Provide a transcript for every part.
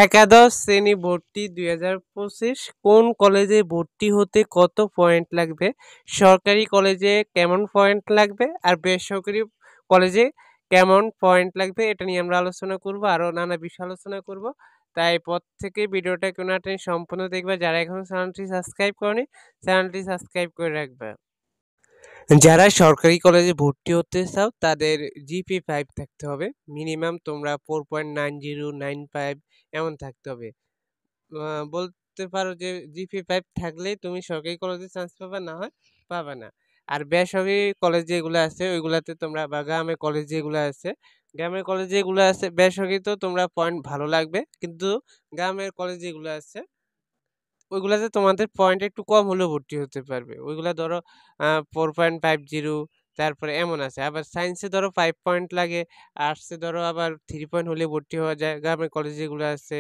একাদশ শ্রেণী ভর্তি ২০২৫ কোন কলেজে ভর্তি হতে কত পয়েন্ট লাগবে? সরকারি কলেজে কেমন পয়েন্ট লাগবে? আর বেসরকারি কলেজে কেমন পয়েন্ট লাগবে? এটা নিয়ে আমরা আলোচনা করব। আরও নানা বিষয় আলোচনা করব। তাই প্রত্যেকে ভিডিওটা কোনো না সম্পূর্ণ দেখবে। যারা এখনো চ্যানেলটি সাবস্ক্রাইব করেনি, চ্যানেলটি সাবস্ক্রাইব করে রাখবে। যারা সরকারি কলেজে ভর্তি হতে চাও তাদের জিপিএ 5 থাকতে হবে। মিনিমাম তোমরা 4.90, 95 এমন থাকতে হবে। বলতে পারো যে জিপিএ 5 থাকলেই তুমি সরকারি কলেজে চান্স পাবা, না হয় পাবা না। আর বেসরকারি কলেজ যেগুলো আছে ওইগুলাতে তোমরা বা গ্রামের কলেজ যেগুলো আছে, গ্রামের কলেজ যেগুলো আছে বেসরকারিতেও তোমরা পয়েন্ট ভালো লাগবে। কিন্তু গ্রামের কলেজ যেগুলো আছে ওইগুলাতে তোমাদের পয়েন্ট একটু কম হলেও ভর্তি হতে পারবে। ওইগুলা ধরো 4.50 তারপরে এমন আছে। আবার সায়েন্সে ধরো 5 পয়েন্ট লাগে, আর্টসে ধরো আবার 3 পয়েন্ট হলে ভর্তি হওয়া যায় গ্রামের কলেজ যেগুলো আছে।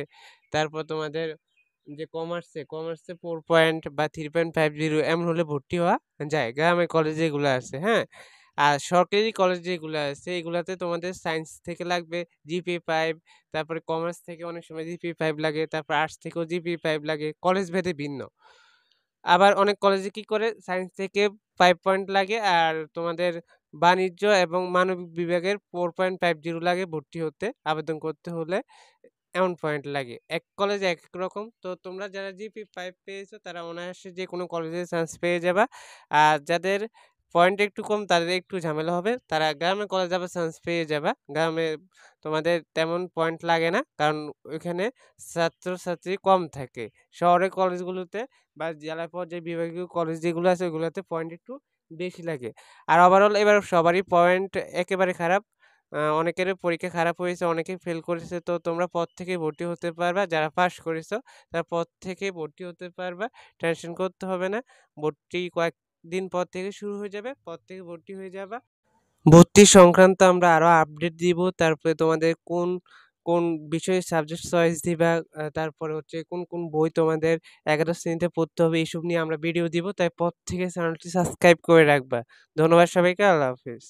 তারপর তোমাদের যে কমার্সে 4 পয়েন্ট বা 3.50 এমন হলে ভর্তি হওয়া যায় গ্রামের কলেজ যেগুলো আছে, হ্যাঁ? আর সরকারি কলেজ যেগুলো আছে এগুলাতে তোমাদের সায়েন্স থেকে লাগবে জিপিএ 5, তারপরে কমার্স থেকে অনেক সময় জিপিএ 5 লাগে, তারপর আর্টস থেকেও জিপিএ 5 লাগে, কলেজ ভেদে ভিন্ন। আবার অনেক কলেজে কি করে সায়েন্স থেকে 5 পয়েন্ট লাগে আর তোমাদের বাণিজ্য এবং মানবিক বিভাগের 4.50 লাগে ভর্তি হতে, আবেদন করতে হলে এমন পয়েন্ট লাগে। এক কলেজে একেক রকম। তো তোমরা যারা জিপিএ 5 পেয়েছো তারা অনায়াসে যেকোনো কলেজে চান্স পেয়ে যাবা। আর যাদের পয়েন্ট একটু কম তাদের একটু ঝামেলা হবে। তারা গ্রামের কলেজে আবার চান্স পেয়ে যাবা। গ্রামে তোমাদের তেমন পয়েন্ট লাগে না। কারণ ওইখানে ছাত্রছাত্রী কম থাকে। শহরের কলেজগুলোতে বা জেলা পর্যায়ে বিভাগীয় কলেজ যেগুলো আছে ওগুলোতে পয়েন্ট একটু বেশি লাগে। আর ওভারঅল এবার সবারই পয়েন্ট একেবারে খারাপ। অনেকেরই পরীক্ষা খারাপ হয়েছে, অনেকেই ফেল করেছে। তো তোমরা পর থেকেই ভর্তি হতে পারবা। যারা পাস করেছো তারা পর থেকে ভর্তি হতে পারবা। টেনশন করতে হবে না। ভর্তি কয়েকদিন পর থেকে শুরু হয়ে যাবে। পর থেকে ভর্তি হয়ে যাবা। ভর্তি সংক্রান্ত আমরা আরো আপডেট দিব। তারপরে তোমাদের কোন কোন বিষয়ে সাবজেক্ট চয়েস দিবা, তারপরে হচ্ছে কোন কোন বই তোমাদের একাদশ শ্রেণীতে পড়তে হবে, এইসব নিয়ে আমরা ভিডিও দিব। তাই পর থেকে চ্যানেলটি সাবস্ক্রাইব করে রাখবা। ধন্যবাদ সবাইকে। আল্লাহ হাফেজ।